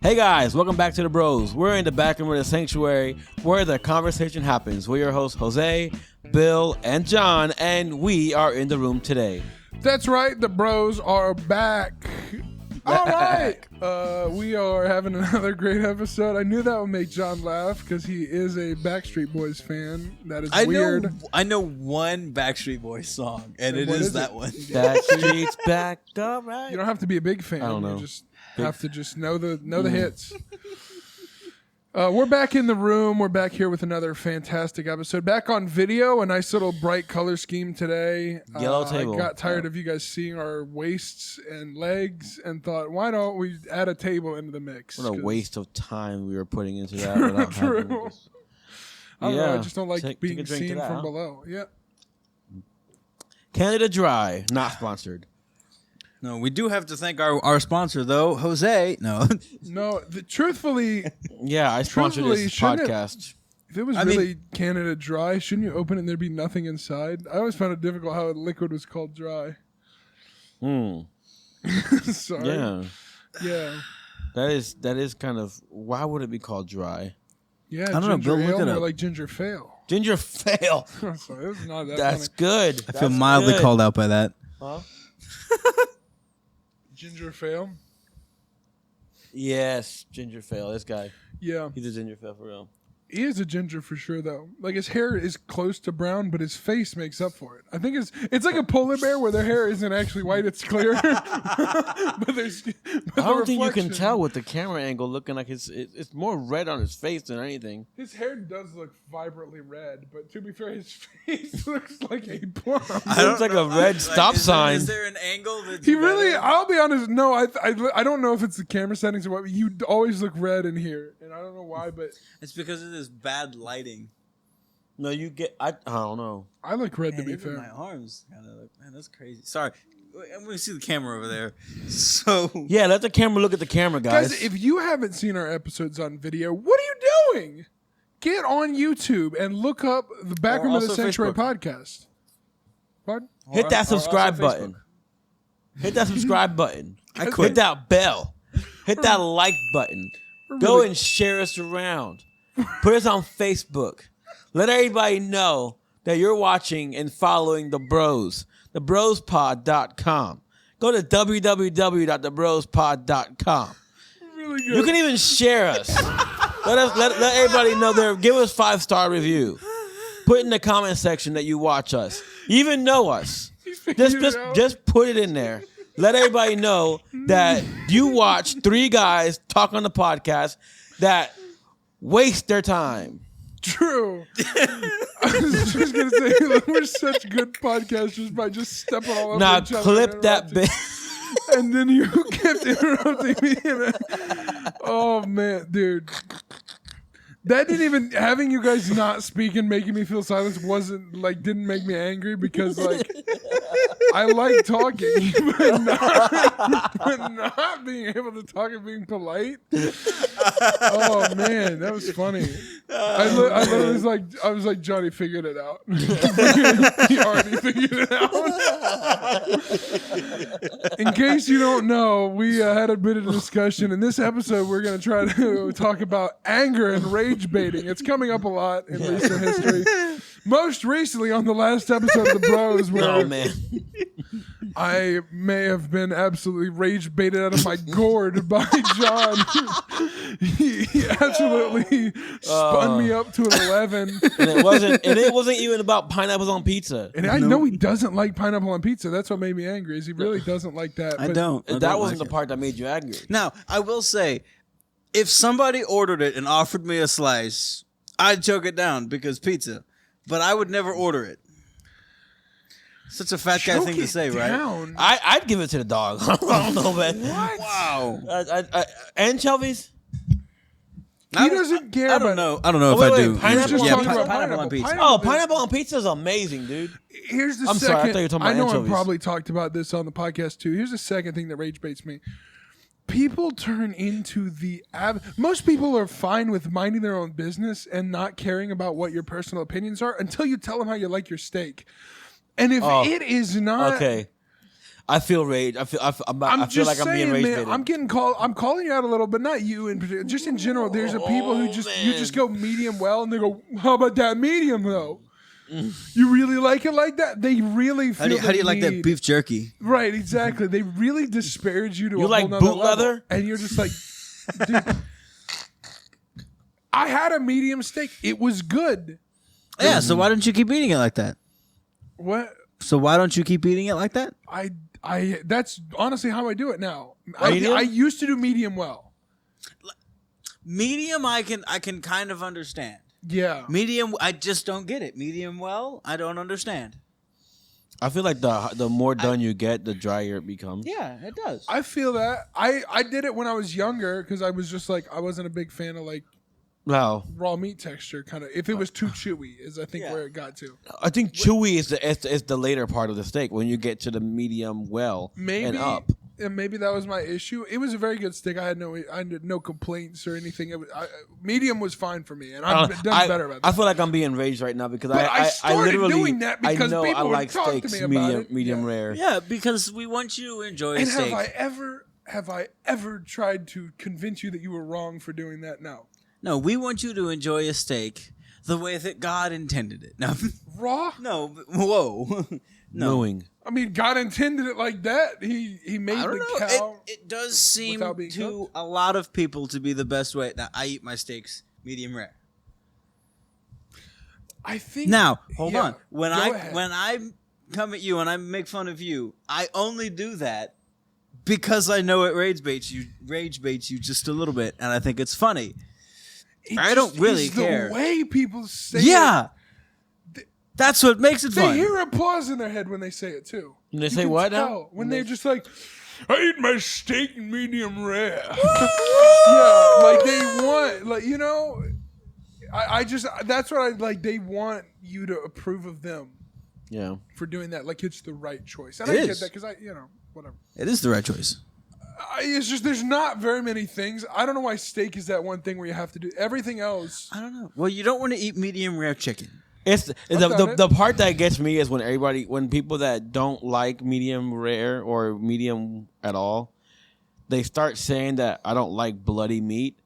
Hey guys, welcome back to The Bros. We're in the back room of the sanctuary where the conversation happens. We're your hosts, Jose, Bill, and John, and we are in the room today. That's right, the Bros are back. All right. We are having another great episode. I knew that would make John laugh because he is a Backstreet Boys fan. That is weird. I know one Backstreet Boys song, and it is that one. That street's back, all right. You don't have to be a big fan. I don't know. You just have to just know the hits. We're back in the room. We're back here with another fantastic episode. Back on video, a nice little bright color scheme today. Yellow table. I got tired of you guys seeing our waists and legs and thought, why don't we add a table into the mix? What a waste of time we were putting into that. Without True. having this. I don't know. I Yeah. just don't like Take a being drink to seen that, from huh? below. Yeah. Canada Dry, not sponsored. No, we do have to thank our sponsor, though, Jose. No. No, truthfully, Yeah, I sponsored Truthfully, this shouldn't it- podcast. if it was really Canada Dry, shouldn't you open it and there'd be nothing inside? I always found it difficult how a liquid was called dry. Sorry. Yeah, Yeah. that is kind of. Why would it be called dry? Yeah, I don't know, ginger Bill, look ale, it more up. like ginger fail. Ginger fail. Sorry, it's not that That's funny. good. I feel mildly called out by that. Huh? Ginger fail? Yes, ginger fail. This guy, Yeah. he's a ginger fail for real. He is a ginger for sure, though. Like, his hair is close to brown, but his face makes up for it. I think it's like a polar bear where their hair isn't actually white, it's clear. but there's but I don't think you can reflection- tell with the camera angle looking like it's more red on his face than anything. His hair does look vibrantly red, but to be fair, his face looks like a plum. It looks like a red stop sign. Is there an angle that's He really, better? I'll be honest, no, I don't know if it's the camera settings or what, but you always look red in here. And I don't know why, but It's because of this bad lighting. No, you get. I don't know. I look red to Man, be even my fair. arms kind of look. Man, that's crazy. Sorry. I'm going to see the camera over there. So. Yeah, let the camera look at the camera, guys. Guys, if you haven't seen our episodes on video, what are you doing? Get on YouTube and look up the Backroom of the also Sanctuary Facebook. podcast. Pardon? Hit that Or subscribe also button. Facebook. Hit that subscribe button. I quit. Hit that bell. Hit that like button. Go and share us around. Put us on Facebook. Let everybody know that you're watching and following The Bros. TheBrosPod.com. Go to www.thebrospod.com. Really good. You can even share us. Let everybody know there. Give us 5-star review. Put in the comment section that you watch us. You even know us. Just put it in there. Let everybody know that you watch 3 guys talk on the podcast that waste their time. True. I was just going to say, we're such good podcasters by just stepping all over Now each other. clip and that interrupting. bit. And then you kept interrupting me. Oh, man, dude. That didn't even, having you guys not speak and making me feel silence didn't make me angry because, I like talking, but not being able to talk and being polite. Oh, man, that was funny. I literally was like, Johnny figured it out. He already figured it out. In case you don't know, we had a bit of discussion. In this episode, we're going to try to talk about anger and rage baiting. It's coming up a lot in recent history. Most recently on the last episode of The Bros, where Oh, man. I may have been absolutely rage baited out of my gourd by John. he absolutely spun me up to an 11. And it wasn't even about pineapples on pizza. And I know he doesn't like pineapple on pizza. That's what made me angry. Is he really doesn't like that? I don't. That wasn't the part that made you angry. Now, I will say, if somebody ordered it and offered me a slice, I'd choke it down because pizza. But I would never order it. Such a fat guy Choke thing to it say, right? down. I'd give it to the dog. I don't know, man. What? Wow. Anchovies? He doesn't care I about don't know. I don't know if wait, I wait, do. pineapple Just on talking pizza? about Pineapple on pizza. Oh, pineapple on pizza is amazing, dude. Here's the I'm second. sorry, I thought you were talking about know anchovies. I probably talked about this on the podcast too. Here's the second thing that rage baits me. People turn into most people are fine with minding their own business and not caring about what your personal opinions are until you tell them how you like your steak. And if it is not Okay. I feel rage. I feel like I'm just being saying, rage man. baited. I'm getting called. I'm calling you out a little, but not you in particular. Just in general, there's a people who just you just go medium well, and they go, "How about that medium though? You really like it like that?" They really feel. How do you like that beef jerky? Right, exactly. They really disparage you to You a like whole nother boot level. leather? And you're just like, dude. I had a medium steak. It was good. Yeah. So why don't you keep eating it like that? What? So why don't you keep eating it like that? I that's honestly how I do it now. Medium? I used to do medium well. Medium, I can kind of understand. Yeah. Medium, I just don't get it. Medium well, I don't understand. I feel like the more done you get, the drier it becomes. Yeah, it does. I feel that. I did it when I was younger because I was just like I wasn't a big fan of like Wow. raw meat texture kind of. If it was too chewy, is I think Yeah. where it got to. I think chewy is the later part of the steak when you get to the medium well Maybe and up. and maybe that was my issue. It was a very good steak. I had no complaints or anything. Medium was fine for me, and I've done better about that. I feel like I'm being raged right now because But I started literally doing that because I know people I would like talk to steaks me about it. medium Yeah. rare. Yeah, because we want you to enjoy a And steak. have I ever tried to convince you that you were wrong for doing that? No. No, we want you to enjoy a steak the way that God intended it. No, Raw? no, whoa, no. Knowing. I mean, God intended it like that. He made I don't the know. cow. It does seem without being to cooked? a lot of people to be the best way that I eat my steaks medium rare. I think. Now, hold yeah, on. When go I ahead. when I come at you and I make fun of you, I only do that because I know it rage baits you just a little bit, and I think it's funny. It I don't just really is care. The way people say Yeah, it, that's what makes it they fun. hear applause in their head when they say it too. When they You say can what now? tell when they're just like, I eat my steak medium rare. Yeah, like they want, like you know, I just that's what I like. They want you to approve of them Yeah. for doing that. Like it's the right choice, and It I is. get that because whatever. It is the right choice. It's just there's not very many things. I don't know why steak is that one thing where you have to do everything else. I don't know. Well, you don't want to eat medium rare chicken. It's I've done it. the part that gets me is when people that don't like medium rare or medium at all, they start saying that I don't like bloody meat.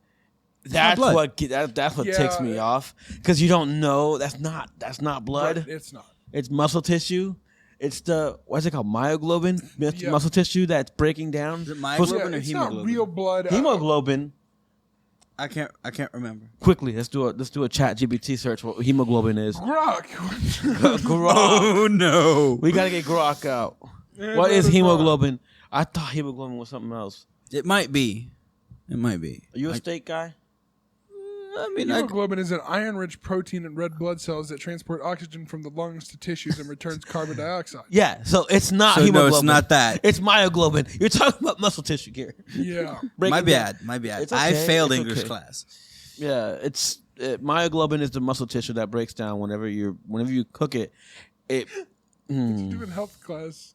That's blood. what ticks me off because you don't know that's not blood. Right, it's not. It's muscle tissue. It's what's it called? Myoglobin, Yeah. muscle tissue that's breaking down. Is it myoglobin or It's hemoglobin? not real blood. Hemoglobin. I can't remember. Quickly, let's do a chat GPT search. What hemoglobin is? Grok. Grok. Oh no! We gotta get Grok out. Yeah, What is that is hemoglobin? I thought hemoglobin was something else. It might be. It might be. Are you a steak guy? I mean, I, Hemoglobin is an iron-rich protein in red blood cells that transport oxygen from the lungs to tissues and returns carbon dioxide. Yeah. So it's not So no, hemoglobin. it's not that. It's myoglobin. You're talking about muscle tissue here. Yeah. Break my it down. bad. My bad. It's I okay, failed it's English okay. class. Yeah. Myoglobin is the muscle tissue that breaks down whenever you cook it. It. Doing health class.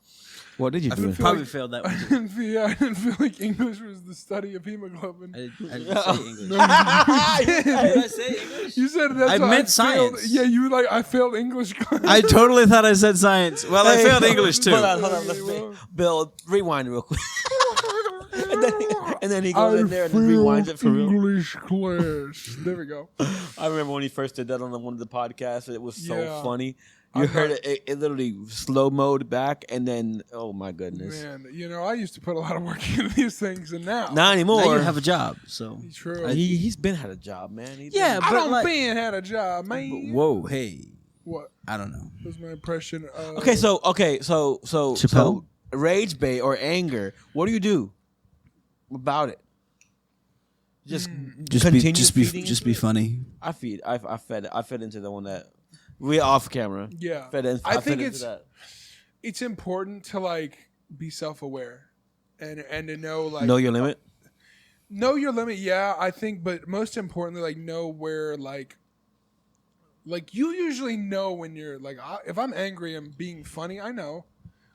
What did you I do? feel probably like- failed that I one. didn't feel like English was the study of hemoglobin. I didn't say English. No, you Did I say English? You said that's I why meant failed. science. Yeah, you were like I failed English class. I totally thought I said science. Well, I Hey, failed English too. Hold on. Okay, well. Bill, rewind real quick. and then he goes in there and rewinds it for real. English class. There we go. I remember when he first did that on one of the podcasts. It was so Yeah. funny. You I heard thought- it literally slow mode back, and then oh my goodness, Man, I used to put a lot of work into these things, and now not anymore. Now you have a job, so. true. He's been had a job, man. Yeah, I but don't like- been had a job, man. Whoa, hey. What I don't know. was my impression of? Okay, so Chappelle? rage bait or anger. What do you do about it? Just continue feeding Just into be it? funny. I fed into the one that we off camera. Yeah. I I think fed it's into that. it's important to like be self-aware and to know like Know your limit. know your limit. Yeah, I think, but most importantly, like know where like you usually know when you're like if I'm angry and being funny, I know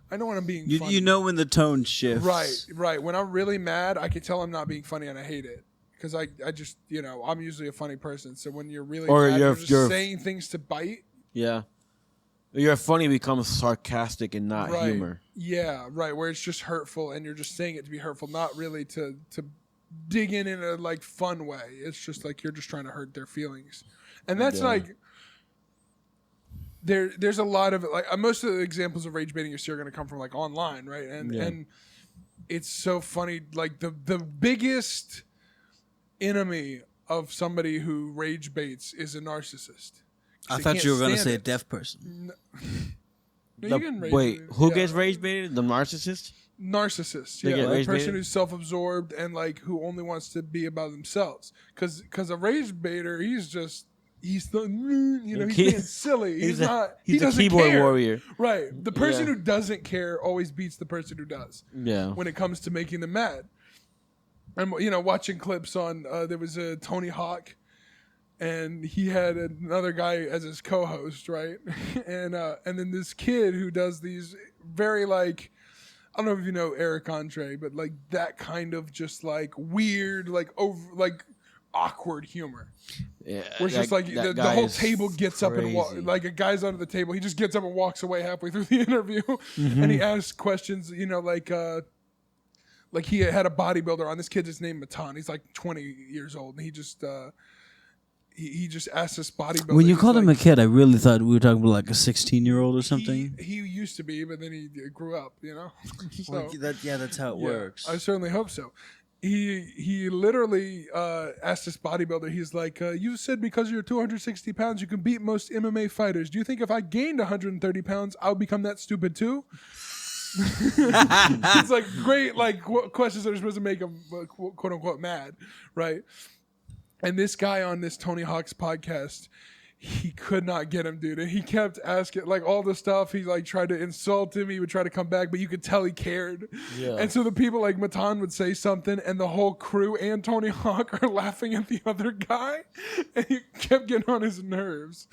when I'm being funny. You know when the tone shifts. Right. When I'm really mad, I can tell I'm not being funny and I hate it. Because I just, I'm usually a funny person. So when you're really Or mad, you're you're just saying things to bite. Yeah. Your funny becomes sarcastic and not Right. humor. Yeah, right. Where it's just hurtful, and you're just saying it to be hurtful, not really to dig in a like fun way. It's just like you're just trying to hurt their feelings, and that's Yeah. like there's a lot of like most of the examples of rage baiting you see are going to come from like online, right? And it's so funny. Like the biggest enemy of somebody who rage baits is a narcissist. I They thought can't you were going to stand say a it. deaf person. No, you can rage Wait, bait. who Yeah. gets rage baited? The narcissist? Narcissist, They yeah, get like a rage person baited? who's self-absorbed and like who only wants to be about themselves. Because a rage baiter, he's the he's being silly. He's not. He He's a doesn't keyboard care. warrior. Right. The person Yeah. who doesn't care always beats the person who does Yeah. when it comes to making them mad. I'm watching clips on. There was a Tony Hawk, and he had another guy as his co-host, right? and then this kid who does these very like. I don't know if you know Eric Andre, but like that kind of just like weird, like over, like awkward humor. Yeah. Where it's just like the guy whole is table gets up and crazy. like a guy's under the table. He just gets up and walks away halfway through the interview, Mm-hmm. and he asks questions. Like he had a bodybuilder on. This kid is named Matan. He's like 20 years old, and he just he just asked this bodybuilder. When you he's called him like, a kid, I really thought we were talking about like a 16-year-old or something. He used to be, but then he grew up. So, Well, that's how it yeah, works. I certainly hope so. He literally asked this bodybuilder. He's like, "You said because you're 260 pounds, you can beat most MMA fighters. Do you think if I gained 130 pounds, I'll become that stupid too?" It's like great, like questions that are supposed to make him quote unquote mad, right? And this guy on this Tony Hawk's podcast, he could not get him, dude. And he kept asking, like, all the stuff. He, like, tried to insult him. He would try to come back, but you could tell he cared. Yeah. And so the people, like, Matan would say something, and the whole crew and Tony Hawk are laughing at the other guy. And he kept getting on his nerves.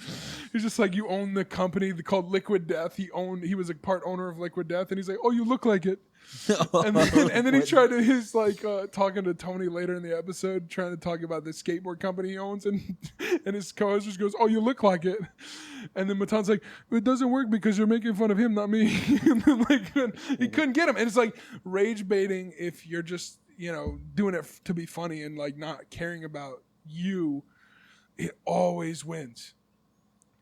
He's just like, you own the company called Liquid Death. He was a part owner of Liquid Death. And he's like, oh, you look like it. And then he tried to he's like talking to Tony later in the episode, trying to talk about the skateboard company he owns, and his co-host just goes, "Oh, you look like it." And then Matan's like, "It doesn't work because you're making fun of him, not me." And then, like he couldn't get him, and it's like rage baiting if you're just doing it to be funny and like not caring about you. It always wins.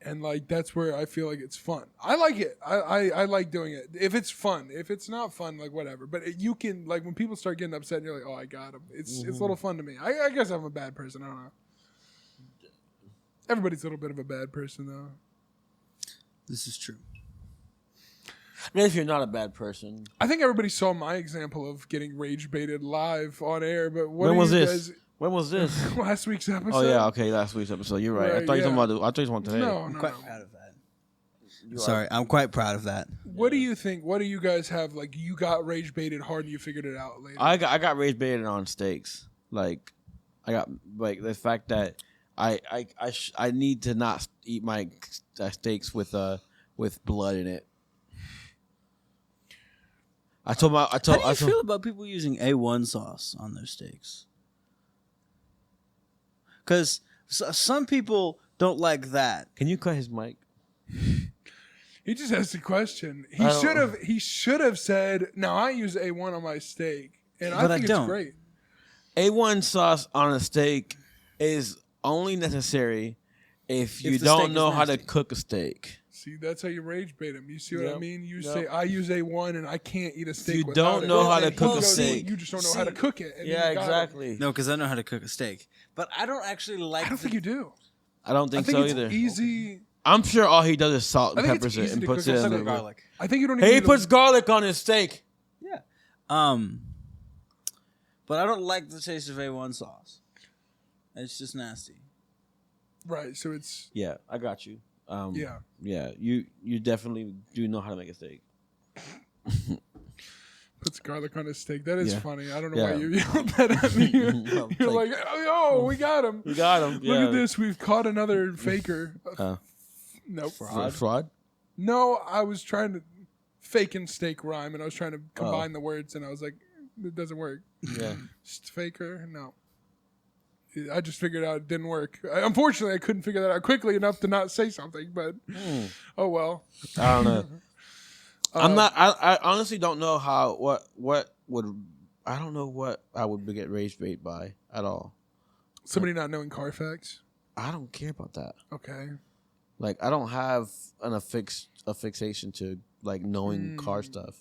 And like that's where I feel like it's fun. I like it. I like doing it if it's fun. If it's not fun, like whatever. But you can like when people start getting upset, and you're like, oh, I got him. It's a little fun to me. I guess I'm a bad person. I don't know. Everybody's a little bit of a bad person though. This is true. And if you're not a bad person. I think everybody saw my example of getting rage baited live on air. But what When do was you this? guys? When was this? Last week's episode. Oh yeah, okay, last week's episode. You're right. I Right, thought you were yeah. talking about. I thought you were talking today. No, I'm no, quite no. proud of that. Sorry, I'm quite proud of that. What do you think? What do you guys have? Like you got rage baited hard and you figured it out later. I got rage baited on steaks. Like, I got like the fact that I need to not eat my steaks with blood in it. How do you feel about people using A1 sauce on their steaks? Because some people don't like that. Can you cut his mic? He just asked a question. I don't- He should have said, "Now I use A1 on my steak, and I But I think don't. it's great." A1 sauce on a steak is only necessary if you If the don't steak is know how to nasty. cook a steak. See, that's how you rage bait him. You see what I Yep. mean? You Yep. say, "I use A1 and I can't eat a steak." You without don't it." know how to And he cook a goes, steak. You just don't know how to cook it. and Yeah, you got him. exactly. No, because I know how to cook a steak. But I don't actually like I don't think you do. I don't I think think so it's either. easy. I'm sure all he does is salt I and think it's peppers it easy and to puts cook it also in the garlic. I think you don't. Even He need puts a, garlic on his steak. Yeah. But I don't like the taste of A1 sauce. It's just nasty. right. So it's Yeah, I got you. yeah. Yeah, you definitely do know how to make a steak. Puts garlic on his steak. That is Yeah. funny. I don't know why Yeah. you yelled that at me. No, You're like- like, "Oh, we got him." We got him. Look at this. We've caught another faker. Nope. Fraud? No, I was trying to fake and steak rhyme, and I was trying to combine the words, and I was like, it doesn't work. Yeah. Faker? No. I just figured out it didn't work. Unfortunately, I couldn't figure that out quickly enough to not say something. But oh well. I don't know. I honestly don't know what would. I don't know what I would get rage bait by at all. Somebody not knowing Carfax. I don't care about that. Okay. Like, I don't have a fixation to like knowing car stuff.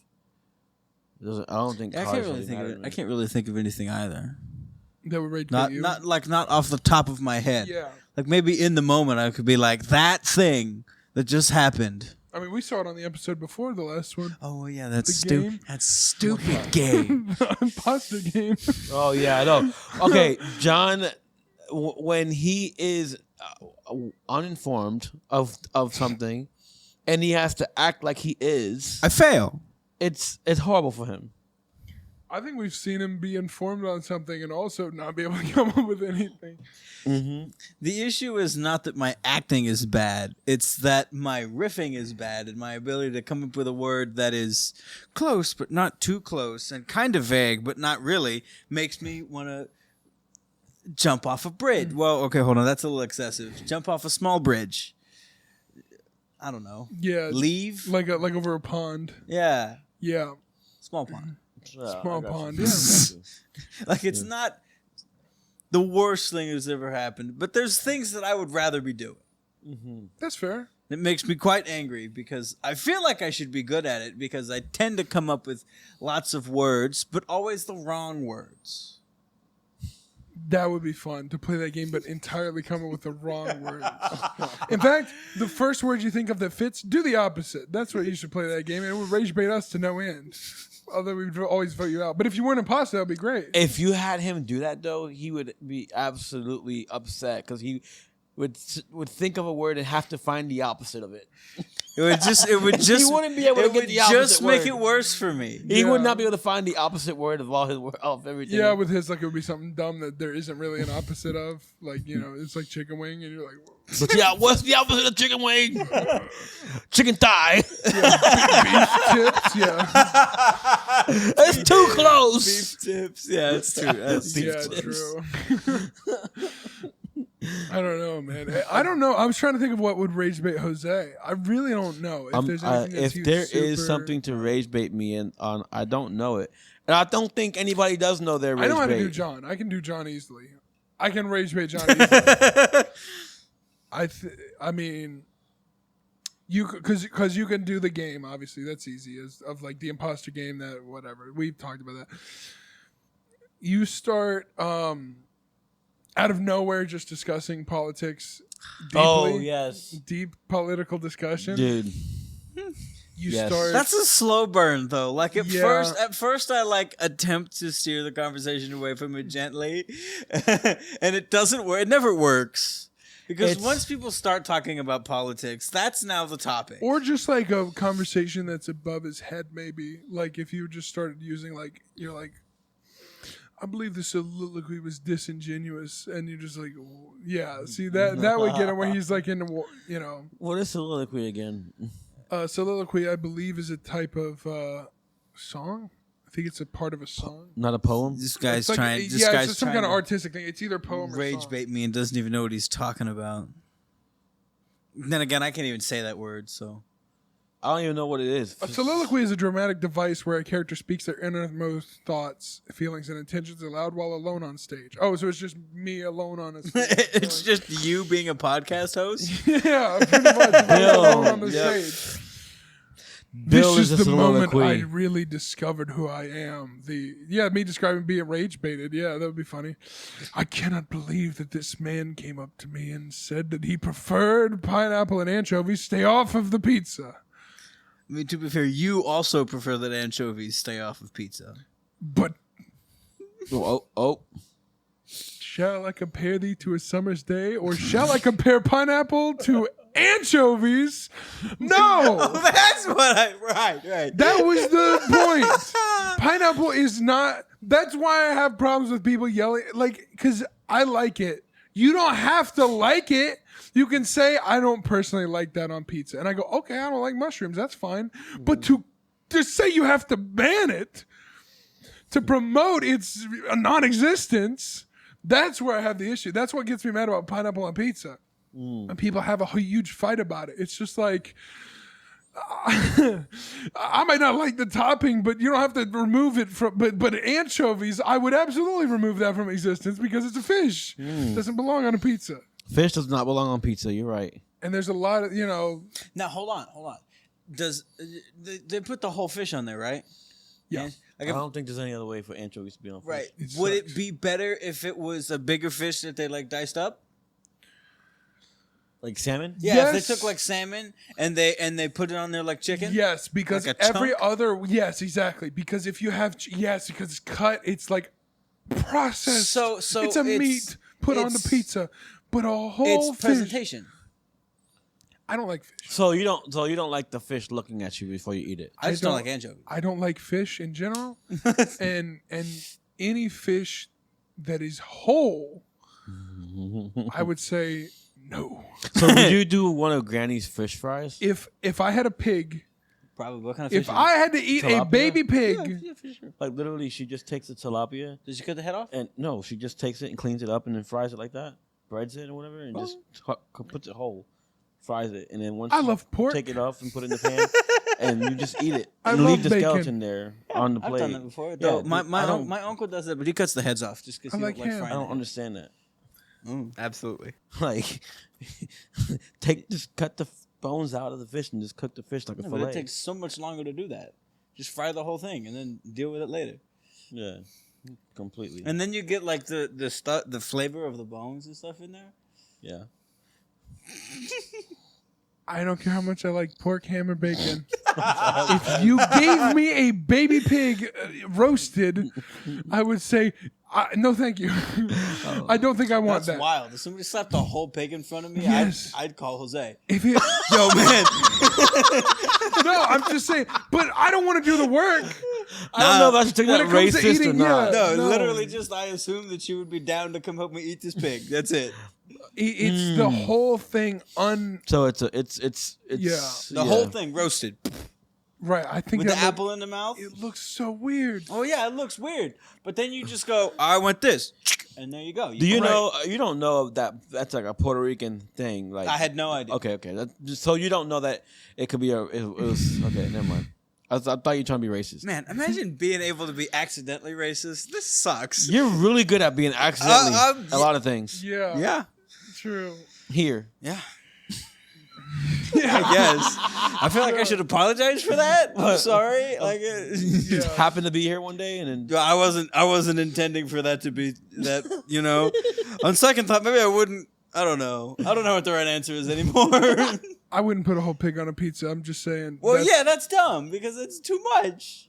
I don't think I cars can't really really think matter of to it. me. I can't really think of anything either. That would rage bait you. Not off the top of my head. Yeah. Like maybe in the moment I could be like that thing that just happened. I mean, we saw it on the episode before the last one. Oh well, yeah, that's The game? stupid. That's stupid game. The imposter game. Oh yeah, I know. Okay, John, when he is uninformed of something, and he has to act like he is, I fail. it's horrible for him. I think we've seen him be informed on something and also not be able to come up with anything. Mm-hmm. The issue is not that my acting is bad. It's that my riffing is bad and my ability to come up with a word that is close but not too close and kind of vague but not really makes me want to jump off a bridge. Well, okay, hold on. That's a little excessive. Jump off a small bridge. I don't know. Yeah. Leave? Like over a pond. Yeah. Yeah. Small pond. Small pond. You. Yeah. Like, it's not the worst thing that's ever happened, but there's things that I would rather be doing. That's fair. It makes me quite angry because I feel like I should be good at it because I tend to come up with lots of words, but always the wrong words. That would be fun to play that game, but entirely come up with the wrong words. In fact, the first word you think of that fits, do the opposite. That's what you should play that game, and it would rage bait us to no end. Although we would always vote you out. But if you weren't imposter, that would be great. If you had him do that though, he would be absolutely upset because he would think of a word and have to find the opposite of it. It would just He wouldn't be able to get the opposite just make word. it worse for me. He would Yeah. not be able to find the opposite word of all his of everything. Yeah, with his, like, it would be something dumb that there isn't really an opposite of. Like, you know, it's like chicken wing, and you're like, But yeah, what's the opposite of chicken wing? Chicken thigh. beef tips, yeah. It's too close. Beef tips. Yeah, it's true. That's Yeah, beef tips. true. I don't know, man. I don't know. I was trying to think of what would rage bait Jose. I really don't know if there's anything that's if there is super... something to rage bait me on, I don't know it, and I don't think anybody does know their rage I know how to bait. do John. I can do John easily. I can rage bait John easily. I mean, you because you can do the game. Obviously, that's easy. Of like the imposter game, that whatever we've talked about that. You start out of nowhere just discussing politics deeply. Oh yes, Deep political discussion. dude. You Yes. start. That's a slow burn, though. Like at Yeah. first, I like attempt to steer the conversation away from it gently, and it doesn't work. It never works because It's- once people start talking about politics, that's now the topic. or just like a conversation that's above his head, maybe. Like if you just started using, like, you're like, I believe the soliloquy was disingenuous, and you're just like, yeah. See, that would get him where he's like in, you know, What is soliloquy again? soliloquy. I believe is a type of song. I think it's a part of a song. Not a poem. This guy's It's like, trying. This yeah, guy's it's just some trying kind of to artistic thing. It's either poem or rage song. bait me and doesn't even know what he's talking about. Then again, I can't even say that word. So I don't even know what it is. A soliloquy is a dramatic device where a character speaks their innermost thoughts, feelings, and intentions aloud while alone on stage. Oh, so it's just me alone on a stage. it's just you being a podcast host. Yeah, pretty much. Me alone on the Yep. stage. Bill This is a the moment soliloquy. I really discovered who I am. Me describing being rage baited. Yeah, that would be funny. I cannot believe that this man came up to me and said that he preferred pineapple and anchovies. Stay off of the pizza. I mean, to be fair, you also prefer that anchovies stay off of pizza. But Oh. shall I compare thee to a summer's day, or shall I compare pineapple to anchovies? No, That's what I right. that was the point. Pineapple is not. That's why I have problems with people yelling, like, because I like it. You don't have to like it. You can say, I don't personally like that on pizza. And I go, okay, I don't like mushrooms. That's fine. But to say you have to ban it, to promote its non-existence, That's where I have the issue. That's what gets me mad about pineapple on pizza. And people have a huge fight about it. It's just like, I might not like the topping, but you don't have to remove it from. But anchovies, I would absolutely remove that from existence because it's a fish. It doesn't belong on a pizza. Fish does not belong on pizza. You're right. And there's a lot of Now hold on. Does they put the whole fish on there, right? Yeah. And, I like, don't think there's any other way for anchovies to be on fish. right. It Would sucks. it be better if it was a bigger fish that they like diced up? Like salmon? Yeah, Yes. if they took like salmon and they put it on there like chicken. Yes, because Like a every chunk? other exactly. Because if you have because it's cut, it's like processed. So it's a meat put on the it's- pizza, but a whole It's fish. presentation. I don't like fish. So you don't like the fish looking at you before you eat it. I just don't like anchovy. I don't like fish in general, and any fish that is whole, I would say no. So would you do one of Granny's fish fries? If I had a pig, Probably. What kind of fish? if I had to eat a Tilapia? baby pig, yeah, for sure. Like literally, she just takes the tilapia Did you cut the head off? and no, she just takes it and cleans it up and then fries it like that, breads it or whatever, and just puts it whole, fries it, and then once I you love pork. take it off and put it in the pan, and you just eat it I and love leave the bacon. skeleton there on the I've plate. done that before. Yeah, Though, dude, my uncle does that, but he cuts the heads off just because I he like don't like him. frying. I don't it. understand that. Absolutely. Like, just cut the bones out of the fish and just cook the fish like a No, but fillet. it takes so much longer to do that. Just fry the whole thing and then deal with it later. Yeah, completely. And then you get like the flavor of the bones and stuff in there. Yeah. I don't care how much I like pork, ham, or bacon. If you gave me a baby pig roasted, I would say, no, thank you. I don't think I want That's that. wild. If somebody slapped a whole pig in front of me, Yes. I'd call Jose. If it, Yo, man. no, I'm just saying, but I don't want to do the work. I don't know if I should take When that it comes to racist or eating, not. yeah. No, No. literally just I assumed that you would be down to come help me eat this pig. That's it. It's the whole thing So it's Yeah. The whole thing roasted right. I think with the that apple in the mouth. it looks so weird. Oh yeah, it looks weird. But then you just go, I want this, and there you go. Do you Right. know? You don't know that that's like a Puerto Rican thing. Like I had no idea. Okay. So you don't know that it could be it was okay. Never mind. I thought you were trying to be racist. Man, imagine being able to be accidentally racist. This sucks. You're really good at being accidentally a lot of things. Yeah. Yeah. True. Here, Yeah. I guess. I feel like I should apologize for that. I'm sorry. Like, just happened to be here one day, and then I wasn't intending for that to be that. You know, on second thought, maybe I wouldn't. I don't know. I don't know what the right answer is anymore. I wouldn't put a whole pig on a pizza. I'm just saying. Well, yeah, that's dumb because it's too much.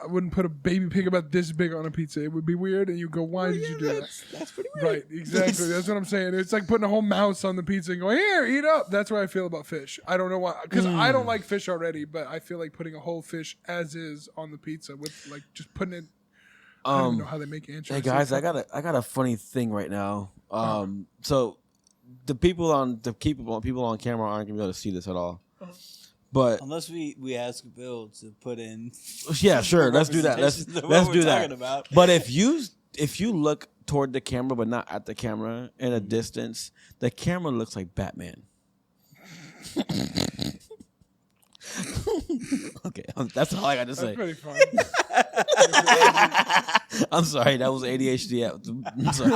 I wouldn't put a baby pig about this big on a pizza. It would be weird, and you go, "Why did you do that?" That's pretty weird. Right, exactly. That's what I'm saying. It's like putting a whole mouse on the pizza and going, "Here, eat up." That's what I feel about fish. I don't know why, because I don't like fish already, but I feel like putting a whole fish as is on the pizza with like just putting it. I don't know how they make anchovies. hey guys, I got a funny thing right now. So the people on camera aren't gonna be able to see this at all. But Unless we ask Bill to put in. yeah, sure, let's do that. Let's representations of what let's we're do talking that. about. But if you look toward the camera but not at the camera in a distance, the camera looks like Batman. Okay, that's all I got to That's say. pretty fun. I'm sorry, that was ADHD. I'm sorry.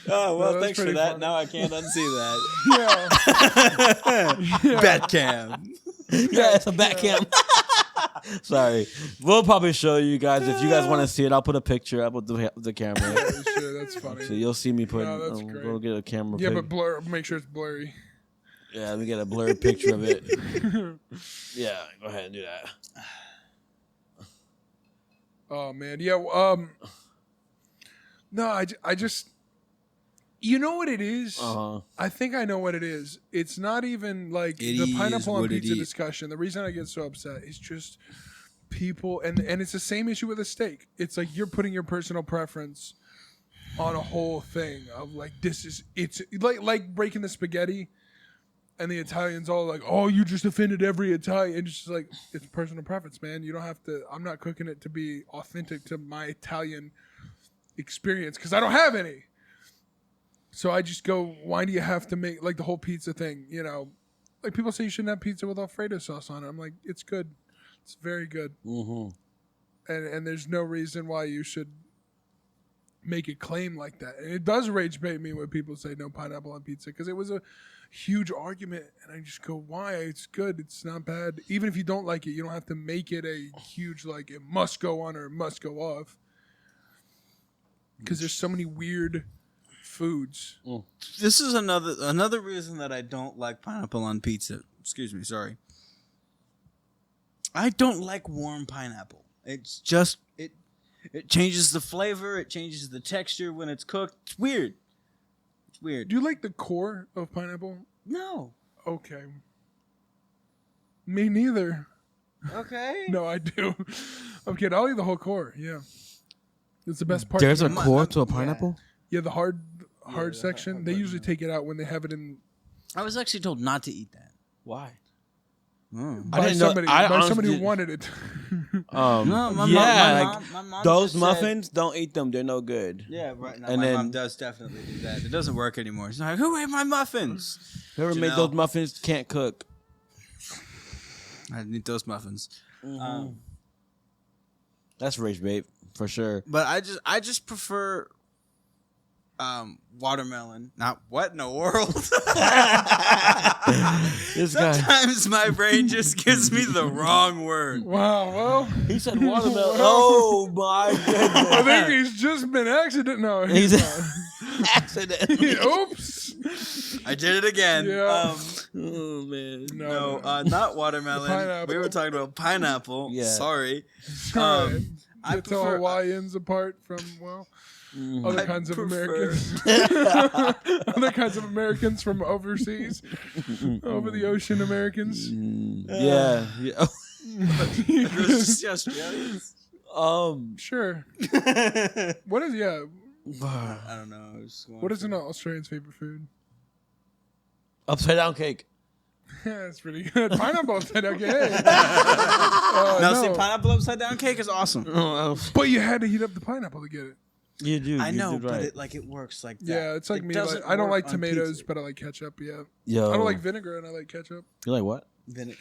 Oh well, No, that's thanks for pretty that. funny. Now I can't unsee that. Yeah. Batcam. Yeah, it's a back cam. Sorry. We'll probably show you guys. If you guys want to see it, I'll put a picture up with the camera. Sure, that's funny. So you'll see me put. No, that's great. We'll get a camera. Yeah, pic. but make sure it's blurry. Yeah, let me get a blurred picture of it. Yeah, go ahead and do that. Oh man, yeah. No, I just, you know what it is? Uh-huh. I think I know what it is. It's not even like It the is pineapple on what it pizza is. discussion. The reason I get so upset is just people, and it's the same issue with a steak. It's like you're putting your personal preference on a whole thing of like it's like breaking the spaghetti. And the Italians all like, oh, you just offended every Italian. It's just like, it's personal preference, man. You don't have to, I'm not cooking it to be authentic to my Italian experience because I don't have any. So I just go, why do you have to make like the whole pizza thing? You know, like people say you shouldn't have pizza with Alfredo sauce on it. I'm like, it's good. It's very good. Mm-hmm. And there's no reason why you should make a claim like that. And it does rage bait me when people say no pineapple on pizza because it was a huge argument. And I just go, why? It's good. It's not bad. Even if you don't like it, you don't have to make it a huge, like, it must go on or it must go off. Because there's so many weird foods. This is another reason that I don't like pineapple on pizza. Excuse me, sorry. I don't like warm pineapple. It's just it changes the flavor, it changes the texture when it's cooked. It's weird. It's weird. Do you like the core of pineapple? No. Okay. Me neither. Okay. No, I do. I'm kidding. I'll eat the whole core. Yeah. It's the best part. There's a core to a pineapple? Yeah, the hard section. They usually take it out when they have it in. I was actually told not to eat that. Why? By somebody who wanted it. No, my mom those just muffins, don't eat them. They're no good. Yeah, right. No, And my then- mom does definitely do that. It doesn't work anymore. She's like, who ate my muffins? Whoever You made know. those muffins can't cook. I didn't eat those muffins. That's rage bait for sure. But I just prefer watermelon. Not what in the world? This guy, Sometimes my brain just gives me the wrong word. Wow. Well, he said watermelon. Oh my I goodness! think he's just been accident. No, He's not. accidentally. Oops. I did it again. Yeah. Oh man. No, not watermelon. Pineapple. We were talking about pineapple. Yeah. Sorry. Right. I You tell prefer Hawaiians apart from other I kinds of prefer- Americans. Other kinds of Americans from overseas, over the ocean Americans. Yeah. Yeah. Just Australians. Sure. What is I don't know. I was just going What is for- an Australian's favorite food? Upside down cake. Yeah, it's pretty good. Pineapple upside down cake. Hey. No, see, pineapple upside down cake is awesome. But you had to heat up the pineapple to get it. You do. I you know, did right. but it works like that. Yeah, it's like It me. doesn't Like, I don't work like on tomatoes, pizza. but I like ketchup. Yeah, Yo. I don't like vinegar, and I like ketchup. You like what? Vine-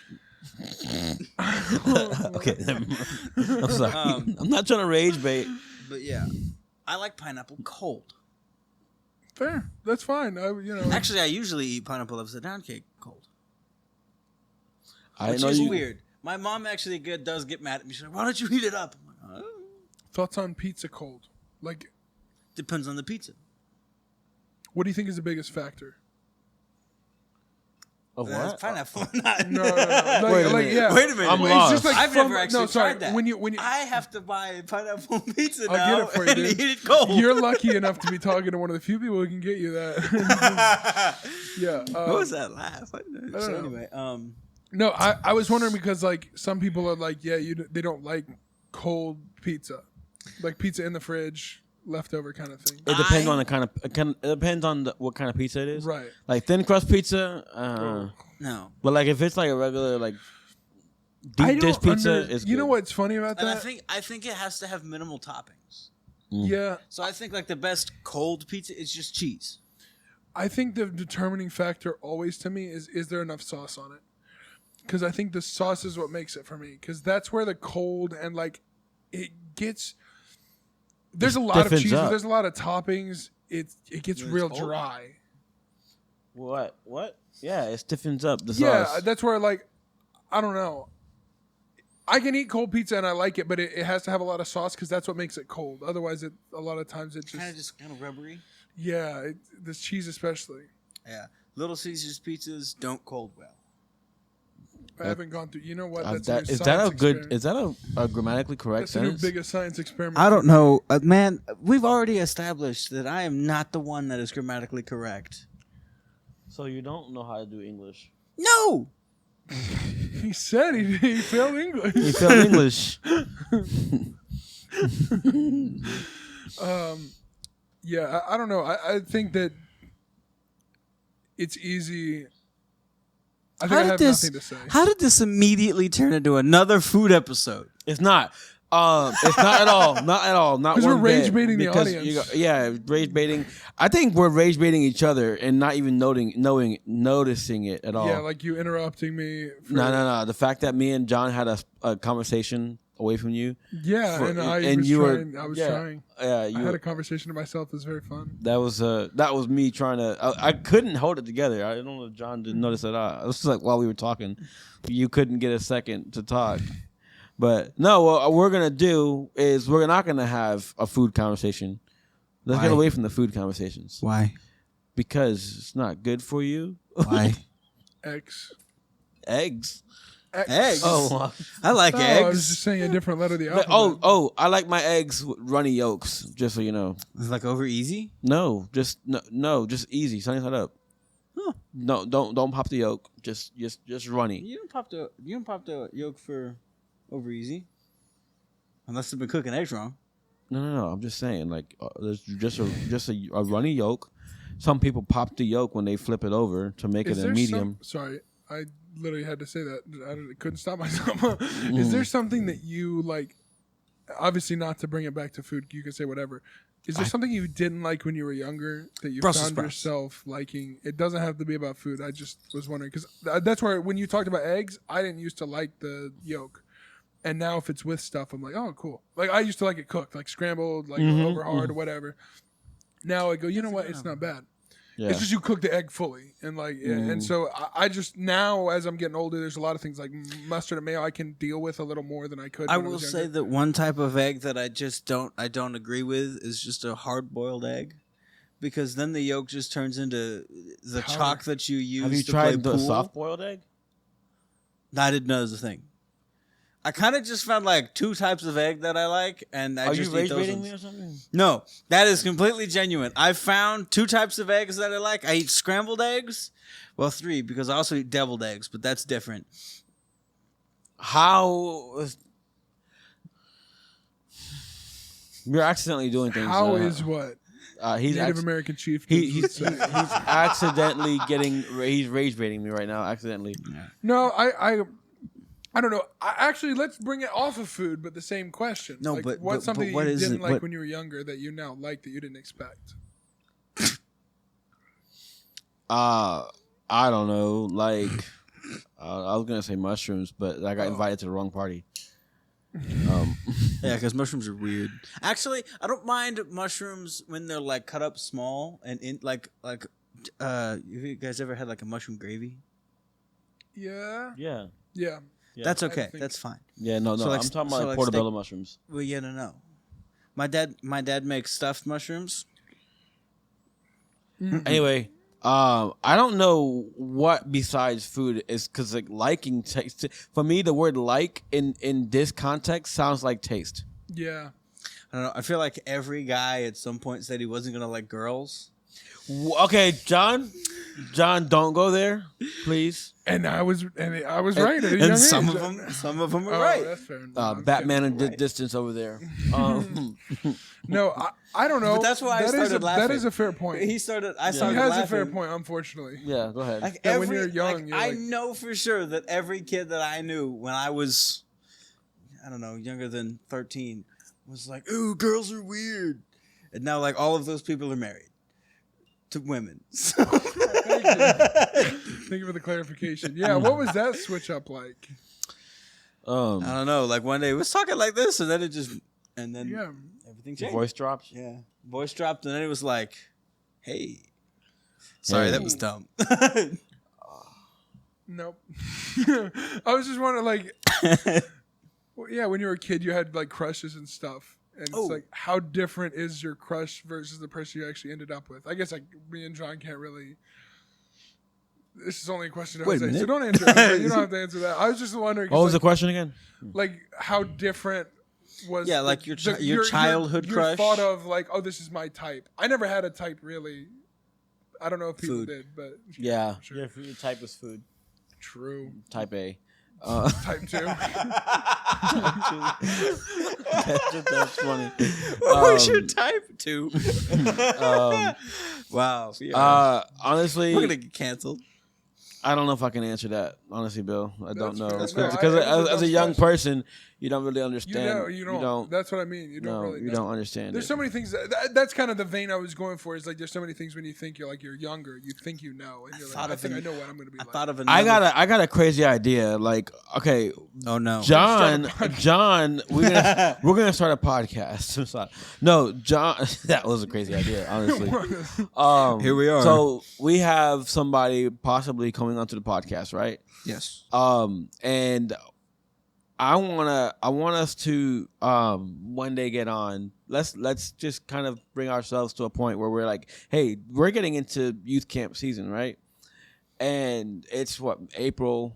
Okay. never mind. I'm sorry. I'm not trying to rage bait. But yeah, I like pineapple cold. Fair, that's fine. Actually, I usually eat pineapple upside down cake cold, I which know is you. weird. My mom actually does get mad at me. She's like, "Why don't you heat it up?" I'm like, "Oh, Thoughts on pizza cold? Like, depends on the pizza." what do you think is the biggest factor? Of That's what? pineapple. Not- No. Like, Wait a like, minute. yeah. Wait a minute. I'm Well, lost. It's just like I've from, never actually no, sorry. tried that. When you I have to buy pineapple pizza I'll now get it for you, and dude. eat it cold. You're lucky enough to be talking to one of the few people who can get you that. Yeah. What was that laugh? I don't know. I So don't know. anyway, No, I was wondering because like some people are like, yeah, they don't like cold pizza, like pizza in the fridge, leftover kind of thing. It depends on the kind of. It depends on what kind of pizza it is. Right. Like thin crust pizza. no. But like if it's like a regular like I deep dish don't pizza, under- it's You know good. what's funny about And that? I think it has to have minimal toppings. Yeah, So I think like the best cold pizza is just cheese. I think the determining factor always to me is there enough sauce on it? Because I think the sauce is what makes it for me. Because that's where the cold and like it gets. There's a lot of stiffens cheese. up. There's a lot of toppings. It gets When it's real cold? dry. What? Yeah, it stiffens up the Yeah, sauce. that's where like I don't know. I can eat cold pizza and I like it, but it has to have a lot of sauce because that's what makes it cold. Otherwise, a lot of times it just Kind of rubbery. yeah, this cheese especially. Yeah. Little Caesars pizzas don't cold well. I haven't gone through. You know what? That's that, a new is that science a good? experiment. Is that a grammatically correct That's the new sentence? biggest science experiment. I don't know, man. We've already established that I am not the one that is grammatically correct. So you don't know how to do English. No. He said he failed English. You failed English. Yeah, I don't know. I think that it's easy. I think I have nothing to say. How did this immediately turn into another food episode? It's not. It's not at all. Not at all. Not 'Cause one we're rage bit. baiting the Because audience. yeah, rage baiting. I think we're rage baiting each other and not even noticing it at all. Yeah, like you interrupting me. For, No. The fact that me and John had a conversation away from you. Yeah, For- and I and was you were- trying. I was yeah. trying. Yeah, I you. had a conversation to myself. It was very fun. That was me trying to. I couldn't hold it together. I don't know if John didn't notice at all. It was just like while we were talking, you couldn't get a second to talk. But no, what we're gonna do is we're not gonna have a food conversation. Let's get Why? away from the food conversations Why? because it's not good for you. Why? X. Eggs. X. Oh, I like No, I was eggs. just saying a different letter of the alphabet. I like my eggs with runny yolks. Just so you know. It's like over easy. No, just just easy. Sunny side up. Huh. No, don't pop the yolk. Just runny. You don't pop the yolk for over easy, unless they've been cooking eggs wrong. No. I'm just saying, like, there's just a runny yolk. Some people pop the yolk when they flip it over to make Is it a there medium. sorry, I literally had to say that. I couldn't stop myself. Is there something that you like? Obviously, not to bring it back to food. You can say whatever. Is there something you didn't like when you were younger that you Brussels found sprouts. yourself liking? It doesn't have to be about food. I just was wondering because that's where when you talked about eggs, I didn't used to like the yolk, and now if it's with stuff, I'm like, oh, cool. Like I used to like it cooked, like scrambled, like over hard or whatever. Now I go, you know what? It's not bad. Yeah. It's just you cook the egg fully, and like, and so I just now as I'm getting older, there's a lot of things like mustard and mayo I can deal with a little more than I could. I when will was say younger. that one type of egg that I don't agree with is just a hard boiled egg, because then the yolk just turns into the Powder. chalk that you use. Have you to tried play the pool. soft boiled egg? No, I didn't know it was a thing. I kind of just found like two types of egg that I like, and I Are just you eat rage those baiting ones. me or something? No, that is completely genuine. I found two types of eggs that I like. I eat scrambled eggs. Well, three, because I also eat deviled eggs, but that's different. You're accidentally doing things. How is what he's Native acc- American chief? he's accidentally he's rage baiting me right now. Accidentally. No, I don't know. Actually, let's bring it off of food, but the same question. No, like, but- what's but something what that you is didn't it- like what- when you were younger that you now like that you didn't expect? I don't know. Like, I was gonna say mushrooms, but I got invited to the wrong party. Yeah, because mushrooms are weird. Actually, I don't mind mushrooms when they're like cut up small and in like. Have you guys ever had like a mushroom gravy? Yeah, Yeah. yeah. That's I okay. think- That's fine. Yeah. No. So, like, I'm talking so, about like, portobello mushrooms. Well, yeah, no. My dad makes stuffed mushrooms. Anyway, I don't know what besides food is because like liking taste. For me, the word like in this context sounds like taste. Yeah. I don't know. I feel like every guy at some point said he wasn't gonna like girls. Okay, John, don't go there, please. And I was right. At a young And age. some of them were Oh, right. that's fair. No, I'm Batman kidding. in distance over there. No, I don't know. But that's why I That is started That is laughing. a fair point. He started. I He started has laughing. a fair point, unfortunately. Yeah, go ahead. Like That when every, you're young, like, you're I like- know for sure that every kid that I knew when I was, I don't know, younger than 13, was like, "Ooh, girls are weird," and now like all of those people are married to women. So- Thank you for the clarification. Yeah, what was that switch up like? I don't know. Like one day it was talking like this, and then it just, and then Yeah. everything changed. Voice drops. Yeah, voice dropped, and then it was like, "Hey, sorry, Hey. that was dumb." Nope. I was just wondering, like, well, yeah, when you were a kid, you had like crushes and stuff, and it's Oh. like, how different is your crush versus the person you actually ended up with? I guess like me and John can't really. This is only a question to Wait a Jose, so minute. don't answer it. You don't have to answer that. I was just wondering. 'cause, What was the like, question again? like how different was Yeah, like your childhood your crush? thought of like, oh, this is my type. I never had a type really. I don't know if people Food. did, but Yeah, Sure. your type was food. true. Type A. Type 2. That's funny. What was your type to? Wow. Yeah. Honestly, We're gonna get canceled. I don't know if I can answer that. honestly, Bill. I don't That's know. fair. It's No, because it was a as a dumb young question. person, you don't really You understand. don't. That's what I mean. You don't No, really. you know. don't understand. There's it. so many things. That's kind of the vein I was going for. Is like there's so many things when you think you're younger, you think you know, and you're like, I think I know what I'm going to be I like. thought of another. I got a crazy idea. Like, okay, Oh no. John, we're gonna start a podcast. I'm sorry. No, John, that was a crazy idea, honestly. Here we are. So we have somebody possibly coming onto the podcast, right? Yes. And I want us to one day get on. Let's just kind of bring ourselves to a point where we're like, hey, we're getting into youth camp season, right? And it's what, April,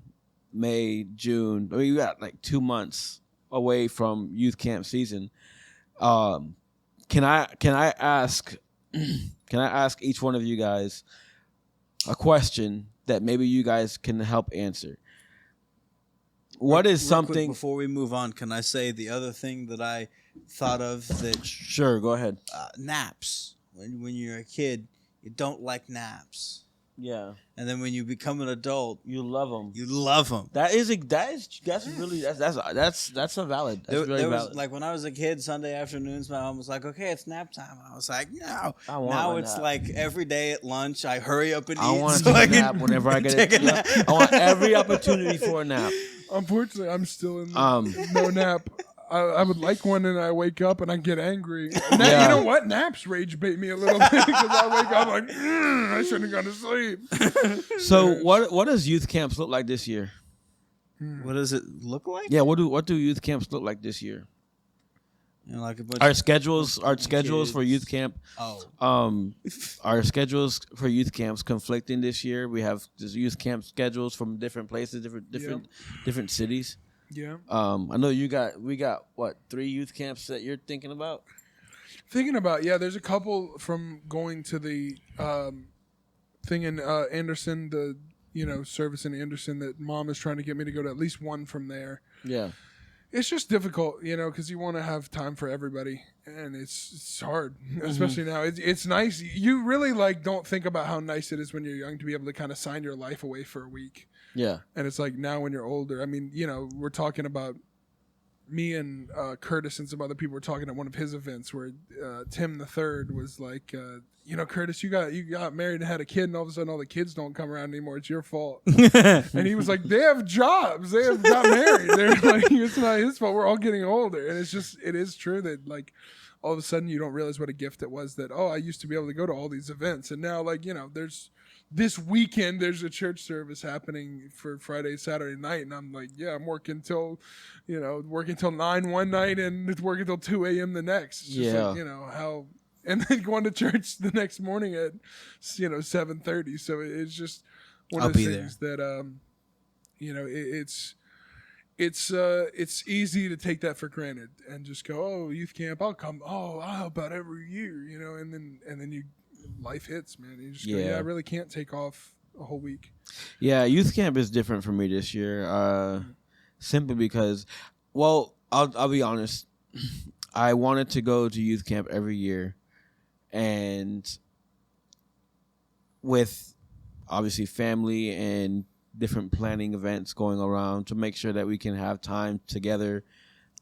May, June. I mean, we got like 2 months away from youth camp season. Can I ask each one of you guys a question that maybe you guys can help answer? What is Real quick, something? before we move on, can I say the other thing that I thought of that Sure, go ahead. naps. When you're a kid, you don't like naps, Yeah, and then when you become an adult, you love them. you love them. That's really that's a valid. That's really There was valid. like when I was a kid, Sunday afternoons, my mom was like, "Okay, it's nap time," and I was like, "No." I want Now a it's nap. like every day at lunch, I hurry up and I eat want to so I take a can nap whenever I get take a nap. I want every opportunity for a nap. Unfortunately, I'm still in Um, no nap. I would like one, and I wake up and I get angry. And Yeah. You know what? Naps rage bait me a little bit because I wake up like I shouldn't have gone to sleep. So what does youth camps look like this year? What does it look like? Yeah, what do youth camps look like this year? You know, like a bunch Our of schedules for kids. youth camp. Oh, Our schedules for youth camps conflicting this year. We have just youth camp schedules from different places, different cities. Yeah. I know we got what, 3 youth camps that you're thinking about? Thinking about, there's a couple from going to the thing in Anderson, the service in Anderson that mom is trying to get me to go to at least one from there. Yeah. It's just difficult, because you want to have time for everybody, and it's hard, especially now. It's nice. You really don't think about how nice it is when you're young to be able to kind of sign your life away for a week. Yeah. And it's like now when you're older, I mean, we're talking about me and Curtis and some other people were talking at one of his events where Tim the Third was like, Curtis, you got married and had a kid, and all of a sudden all the kids don't come around anymore. It's your fault. And he was like, they have jobs. They have got married. They're like, it's not his fault. We're all getting older. And it is true that all of a sudden you don't realize what a gift it was that, I used to be able to go to all these events. And now there's this weekend, there's a church service happening for Friday, Saturday night. And I'm like, I'm working till 9 one night and working till 2 a.m. the next. It's just like, how, and then going to church the next morning at, 7:30. So it's just one of those things that, it's easy to take that for granted and just go, youth camp, I'll come. I'll help out every year, and then you, life hits, man. You just go, I really can't take off a whole week. Yeah, youth camp is different for me this year. Simply because, I'll be honest. I wanted to go to youth camp every year, and with obviously family and different planning events going around to make sure that we can have time together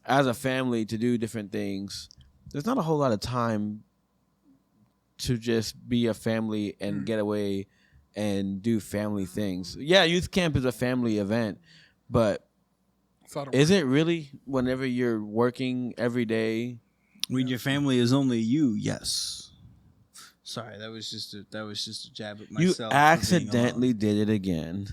as a family to do different things. There's not a whole lot of time to just be a family and get away and do family things. Yeah, youth camp is a family event, but is it really whenever you're working every day? When your family is only you, yes. Sorry, that was just a jab at myself. You accidentally did it again.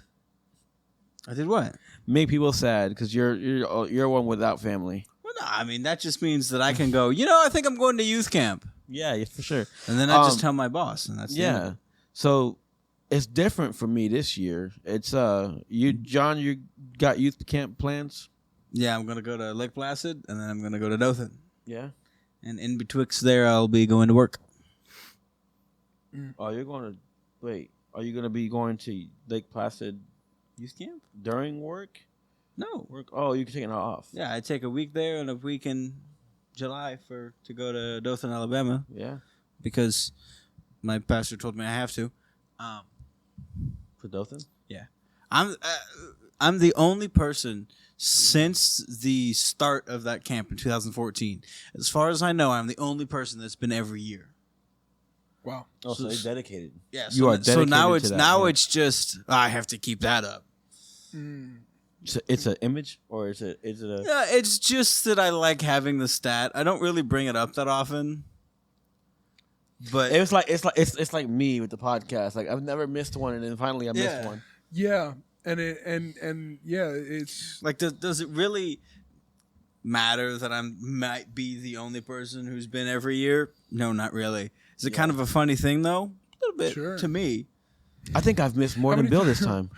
I did what? Make people sad because you're one without family. Well, no, I mean that just means that I can go. I think I'm going to youth camp. Yeah, for sure. And then I just tell my boss, and that's the end of it. So it's different for me this year. It's you, John. You got youth camp plans? Yeah, I'm gonna go to Lake Placid, and then I'm gonna go to Dothan. Yeah. And in betwixt there, I'll be going to work. Oh, you're going to wait. Are you gonna be going to Lake Placid Youth camp? during work? No. Work. Oh, you're taking it off. Yeah, I take a week there and a week in July to go to Dothan, Alabama, Yeah. because my pastor told me I have to. For Dothan? Yeah, I'm. I'm the only person since the start of that camp in 2014. As far as I know, I'm the only person that's been every year. Wow. Oh, so you're dedicated. Yeah, You are so now dedicated it's to that, now yeah. it's just I have to keep that up. So it's an image, or is it a? Yeah, it's just that I like having the stat. I don't really bring it up that often. But It's like me with the podcast. Like I've never missed one, and then finally I missed Yeah. one. Yeah, and yeah, it's like, does it really matter that I might be the only person who's been every year? No, not really. Is it kind of a funny thing though? A little bit Sure. to me. I think I've missed more How than many Bill this time.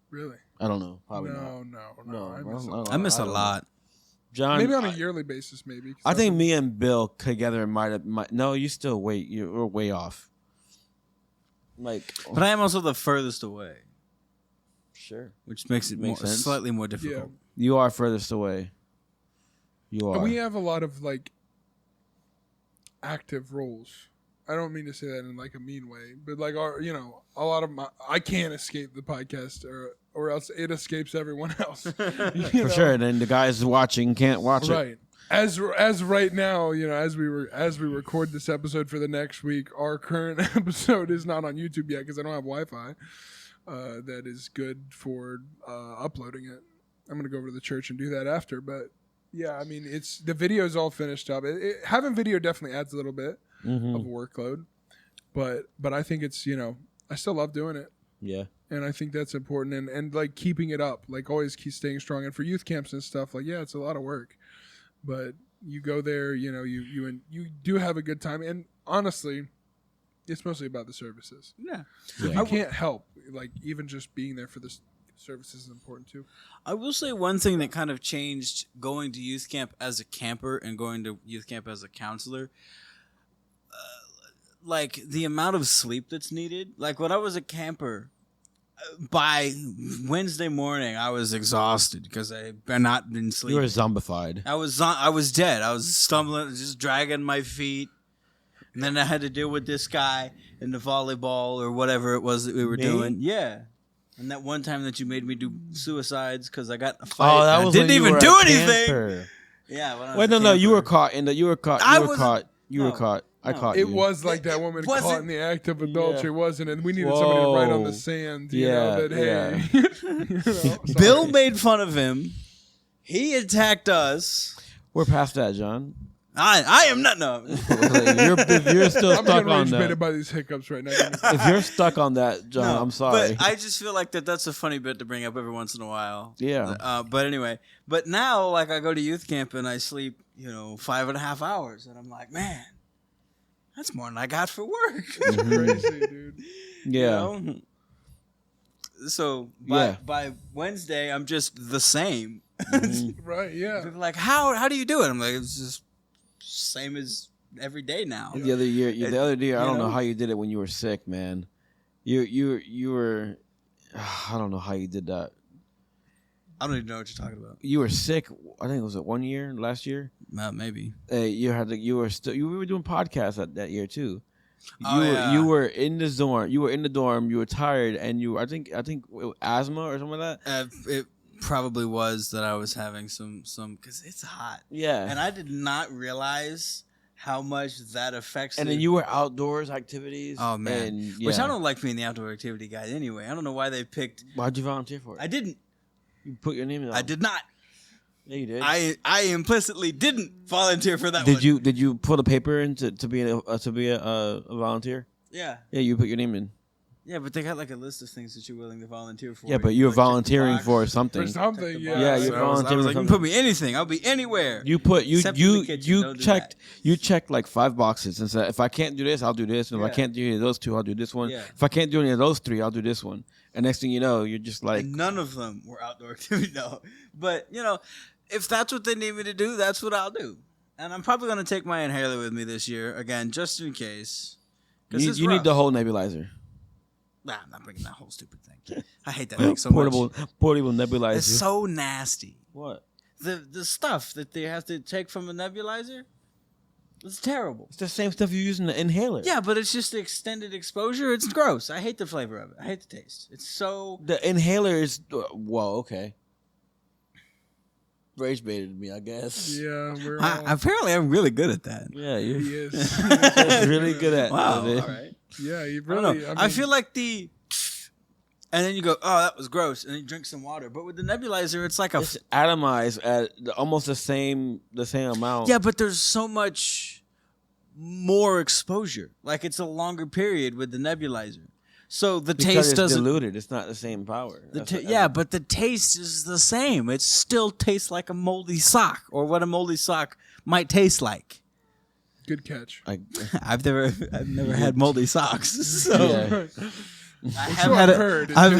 really I don't know. Probably no, not. no. I miss don't- I miss a don't know. lot. John, maybe on a yearly basis, maybe. 'cause I think that's- me and Bill together might. No, you still wait. You're way off. Like, But I am also the furthest away, sure, which makes it Makes sense. slightly more difficult. you are furthest away. You are. we have a lot of like active roles. I don't mean to say that in like a mean way, but like a lot of I can't escape the podcast or else it escapes everyone else. For sure. And then the guys watching can't watch it. Right. As right now, as we record this episode for the next week, our current episode is not on YouTube yet because I don't have Wi-Fi. That is good for uploading it. I'm gonna go over to the church and do that after. But yeah, I mean, it's the video's all finished up. Having video definitely adds a little bit Mm-hmm. of workload, but I think it's I still love doing it. Yeah. And I think that's important, and like keeping it up, like always keep staying strong. And for youth camps and stuff, like it's a lot of work, but you go there, you do have a good time. And honestly, it's mostly about the services. Yeah. You can't help, like even just being there for the services is important too. I will say one thing that kind of changed going to youth camp as a camper and going to youth camp as a counselor. Like the amount of sleep that's needed. Like when I was a camper, by Wednesday morning I was exhausted because I had not been You sleeping. were zombified. I was dead. I was stumbling, just dragging my feet, and then I had to deal with this guy in the volleyball or whatever it was that we were Me? doing. Yeah. And that one time that you made me do suicides because I got in a fight. Oh, that and was I when didn't you even were do a anything. camper. Yeah. When I was Wait, a no, you were camper. caught in the. You were caught. I You were wasn't- caught. You were no. caught. I No. caught It you. was like that woman Was caught it- in the act of adultery, wasn't it? We needed somebody to write on the sand, Yeah, that hey, Bill sorry. made fun of him. He attacked us. We're past that, John. I am not. No. If you're still I'm stuck getting on rage baited that, by these hiccups right now. if you're stuck on that, John, No, I'm sorry. But I just feel like that's a funny bit to bring up every once in a while. Yeah. But anyway, but now like I go to youth camp and I sleep, 5.5 hours, and I'm like, man, that's more than I got for work. Crazy, dude. yeah. You know? So Yeah. by Wednesday, I'm just the same. Right? Yeah. People are like, how do you do it? I'm like, it's just same as every day now. The other year, I you don't know know? how you did it when you were sick, man. You were. I don't know how you did that. I don't even know what you're talking about. You were sick. I think it was last year. Maybe. You were doing podcasts that year too. Oh, yeah. You were in the dorm. You were in the dorm. You were tired, and I think asthma or something like that. It probably was that I was having some because it's hot. Yeah. And I did not realize how much that affects. And then you were outdoors activities. Oh man, and, which yeah. I don't like being the outdoor activity guy anyway. I don't know why they picked. Why'd you volunteer for it? I didn't. You put your name in. I did not. Yeah, you did. I implicitly didn't volunteer for that. Did one. you put a paper in to be a volunteer? Yeah. Yeah, you put your name in. Yeah, but they got like a list of things that you're willing to volunteer for. Yeah, but you're like, check the volunteering box. for something. For something, Check the yeah. box. Yeah, you're So I was volunteering like, for you can put me anything. I'll be anywhere. You put Except in the kitchen, you don't do checked that. you checked like 5 boxes and said if I can't do this, I'll do this, and if I Yeah. can't do any of those 2, I'll do this one. Yeah. If I can't do any of those 3, I'll do this one. And next thing you know, you're just like, And none of them were outdoor activity. No, but if that's what they need me to do, that's what I'll do. And I'm probably gonna take my inhaler with me this year again, just in case. Because you need the whole nebulizer, Nah, I'm not bringing that whole stupid thing. I hate that thing so portable much. nebulizer. It's so nasty. What? The stuff that they have to take from a nebulizer. It's terrible. It's the same stuff you use in the inhaler. Yeah, but it's just extended exposure. It's gross. I hate the flavor of it. I hate the taste. It's so. The inhaler is okay. Rage baited me, I guess. Yeah, we're Apparently, I'm really good at that. Yeah, he you're is. really good at Wow. it. All right. Yeah, you I don't know. really. I feel like and then you go, oh, that was gross, and then you drink some water. But with the nebulizer, it's like a. It's atomized at almost the same amount. Yeah, but there's so much more exposure. Like it's a longer period with the nebulizer. So the because taste it's doesn't. diluted. It's not the same power. Yeah, but the taste is the same. It still tastes like a moldy sock, or what a moldy sock might taste like. good catch. I've never had moldy socks, so Yeah. I so I've heard. It's I've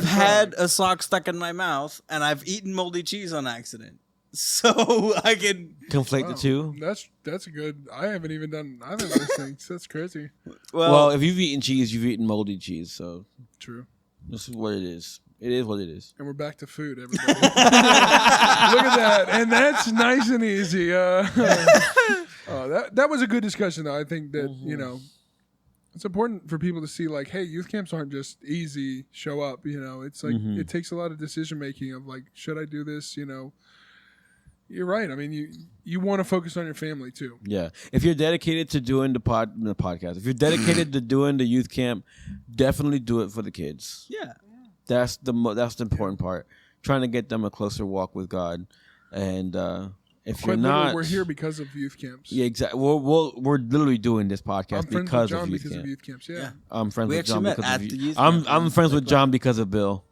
just had a sock stuck in my mouth, and I've eaten moldy cheese on accident. So I can. Conflate the two. That's a good. I haven't even done either of those things. That's crazy. Well, if you've eaten cheese, you've eaten moldy cheese. So True. this is what it is. It is what it is. And we're back to food, everybody. Look at that, and that's nice and easy. That was a good discussion, though. I think that it's important for people to see, like, hey, youth camps aren't just easy. Show up, It's like it takes a lot of decision making of like, should I do this? You're right. I mean, you want to focus on your family too. Yeah. If you're dedicated to doing the podcast, if you're dedicated to doing the youth camp, definitely do it for the kids. Yeah. That's the important part. Trying to get them a closer walk with God, and if Quite you're not, we're here because of youth camps. Yeah, exactly. We're literally doing this podcast I'm friends because with John of youth because camp. of youth camps. Yeah. I'm friends We with actually John met because at of the you. youth camp. I'm friends with John because of Bill.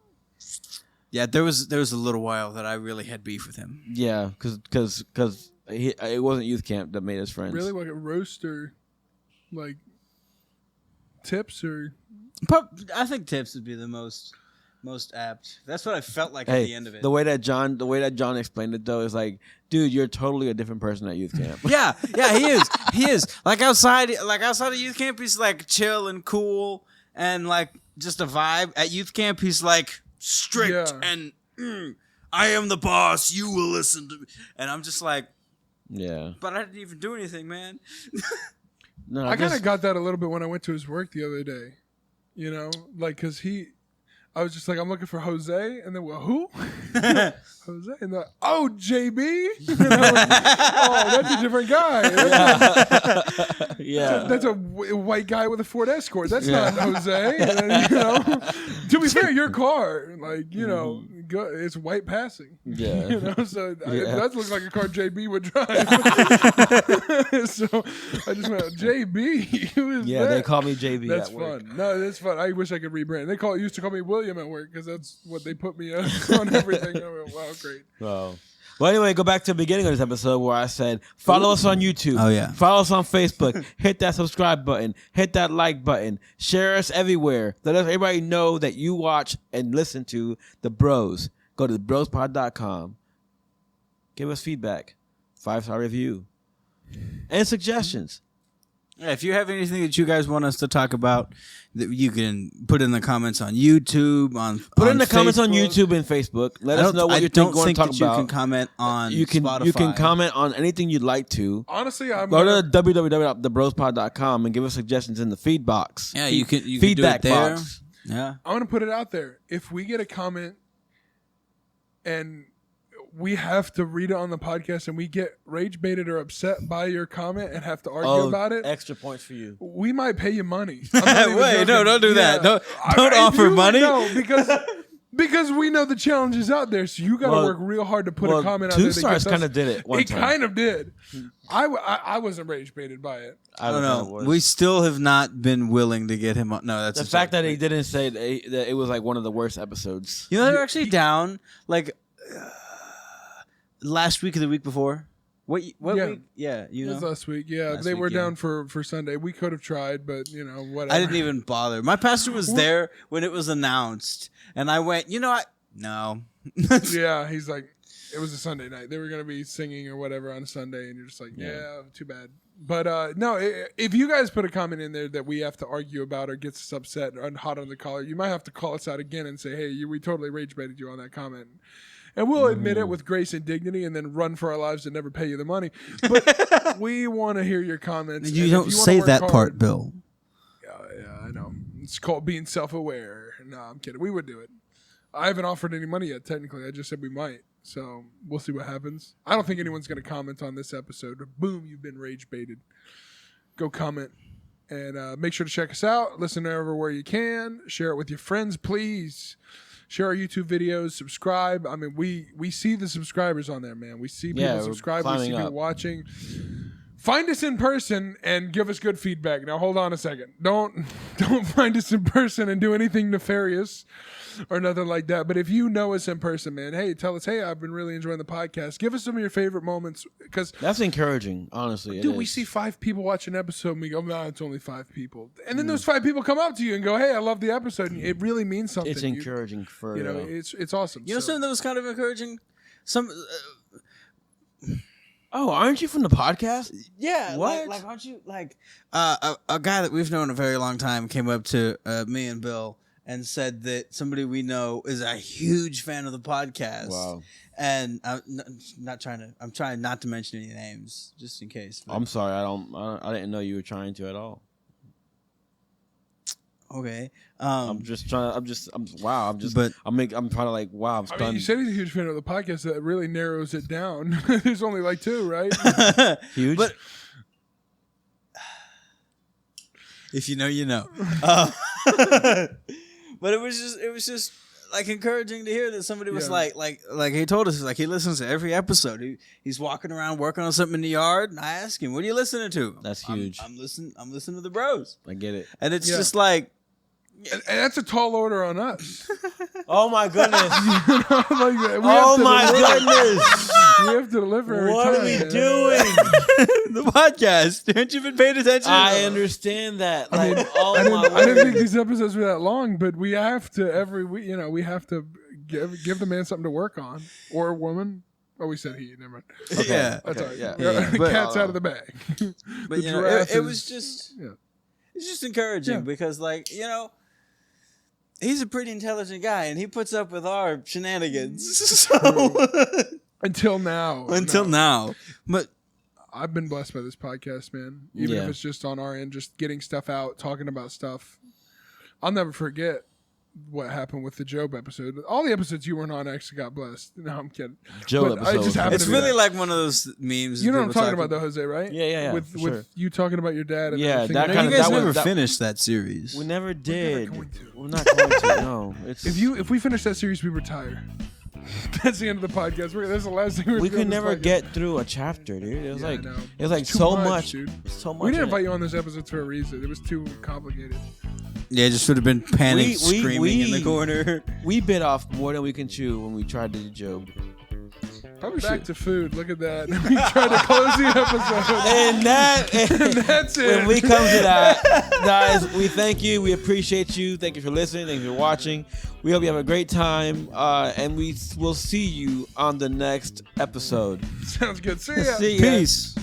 Yeah, there was a little while that I really had beef with him. Yeah, because it wasn't youth camp that made us friends. Really, like a roast or like tips or I think tips would be the most apt. That's what I felt like at Hey, the end of it. the way that John explained it though is like, dude, you're totally a different person at youth camp. Yeah, he is. Like outside of youth camp, he's like chill and cool and like just a vibe. At youth camp, he's like strict and I am the boss. You will listen to me. And I'm just like, Yeah. but I didn't even do anything, man. No, I kind of got that a little bit when I went to his work the other day. Like because I was just like, I'm looking for Jose, and then who? Jose, and then JB. And I was like, oh, that's a different guy. Yeah. That's a white guy with a Ford Escort. That's not Jose. And, to be fair, your car, like it's white passing. Yeah. So it does look like a car JB would drive. So I just went, JB. Who is that? They call me JB. That's at work. fun. No, that's fun. I wish I could rebrand. They used to call me William at work because that's what they put me on everything. I went, wow, great. Wow. Well, anyway, go back to the beginning of this episode where I said, follow us on YouTube. Oh, yeah. Follow us on Facebook. Hit that subscribe button. Hit that like button. Share us everywhere. Let everybody know that you watch and listen to The Bros. Go to thebrospod.com. Give us feedback. 5-star review. And suggestions. Yeah, if you have anything that you guys want us to talk about, that you can put in the comments on YouTube. Put in the comments on Facebook. YouTube and Facebook. Let us know what you think we're going to talk You about. can comment on You can Spotify. comment on anything you'd like to. Honestly, I'm Go to www.thebrospod.com and give us suggestions in the feed box. Yeah, you can feedback do it there. box. Yeah. I want to put it out there. If we get a comment and we have to read it on the podcast and we get rage baited or upset by your comment and have to argue about it, extra points for you. we might pay you money. I'm not even Wait, no, joking. don't do that. Don't I offer do, money. No, because we know the challenges out there, so you got to work real hard to put a comment out there. Two Stars kind of did it one It time. kind of did. I wasn't rage baited by it. I don't know. know. We still have not been willing to get him on. No, that's The fact that he didn't say that it was like one of the worst episodes. You know, they're actually down like last week or the week before. What Yeah. week? Yeah, you It know. was last week. Yeah, Last they week, were yeah. down for Sunday. We could have tried, but whatever. I didn't even bother. My pastor was there when it was announced, and I went, no. Yeah, he's like, it was a Sunday night. They were going to be singing or whatever on Sunday, and you're just like, yeah, too bad. But no, if you guys put a comment in there that we have to argue about or gets us upset or hot on the collar, you might have to call us out again and say, hey, we totally rage baited you on that comment. And we'll admit it with grace and dignity and then run for our lives and never pay you the money. But we want to hear your comments. You And don't if you wanna say work that hard- part, Bill. Yeah, I know. It's called being self-aware. No, I'm kidding. We would do it. I haven't offered any money yet, technically. I just said we might. So we'll see what happens. I don't think anyone's going to comment on this episode. But boom, you've been rage baited. Go comment. And make sure to check us out. Listen everywhere you can. Share it with your friends, please. Share our YouTube videos. Subscribe. I mean, we see the subscribers on there, man. We see people Yeah, we're subscribe. We see climbing people up. watching. Find us in person and give us good feedback. Now, hold on a second. Don't find us in person and do anything nefarious or nothing like that. But if you know us in person, man, hey, tell us, hey, I've been really enjoying the podcast. Give us some of your favorite moments because, That's encouraging, honestly. it dude, we is. see 5 people watch an episode and we go, no, it's only 5 people. And Mm. then those 5 people come up to you and go, hey, I love the episode. And it really means something. It's encouraging for You know, it's awesome. You know So- something that was kind of encouraging? Some Oh, aren't you from the podcast? Yeah, What? Like aren't you like a guy that we've known a very long time came up to me and Bill and said that somebody we know is a huge fan of the podcast. Wow. And I'm I'm trying not to mention any names just in case. but- I'm sorry. I didn't know you were trying to at all. okay. I'm just trying. Wow. I'm trying to like. Wow. I'm I stunned. mean, you said he's a huge fan of the podcast. That really narrows it down. There's only like 2, right? Huge. But if you know, you know. But it was just like encouraging to hear that somebody was Yeah. like he told us like he listens to every episode. He's walking around working on something in the yard, and I ask him, "What are you listening to?" That's huge. I'm listening to the bros, I get it. and it's Yeah. just like And that's a tall order on us. Oh my goodness. You know, like, we Oh have to my deliver. goodness. We have to deliver every What time. are we man. doing? the podcast. Haven't you been paying attention? I understand that. Like, oh I my didn't think word. these episodes were that long, but we have to every week. You know, we have to give the man something to work on, or a woman. Oh, we said he. Never mind. Yeah, That's Okay, all right. yeah. The But- cat's out of the bag. but The you know, giraffe it was is- just Yeah. it's just encouraging Yeah. because like you know. He's a pretty intelligent guy, and he puts up with our shenanigans. So Until now. until now, but I've been blessed by this podcast, man. Even Yeah. if it's just on our end, just getting stuff out, talking about stuff. I'll never forget what happened with the Job episode. All the episodes you weren't on actually got blessed. No, I'm kidding. Joe But I episode. just happened it's to be really that. like one of those memes. You know what I'm people talking about, though, Jose, right? Yeah, With for sure. with you talking about your dad. And Yeah, everything. that No, kinda- you guys that was- never that- finished that series. We never did. going to. We're not going to. No. It's If we finish that series, we retire. That's the end of the podcast. That's the last thing we do could on this never podcast. get through a chapter, dude. It was Yeah, I like know. it was like It's too so much, much, dude. so much. We didn't in it. invite you on this episode for a reason. It was too complicated. Yeah, just would have been panicked, We- screaming in the we- corner. We bit off more than we can chew when we tried to do Job. Probably back to food. Look at that. We tried to close the episode. And That's it. when we come to that, guys, we thank you. We appreciate you. Thank you for listening. Thank you for watching. We hope you have a great time, and we will see you on the next episode. Sounds good. See ya. See ya. Peace.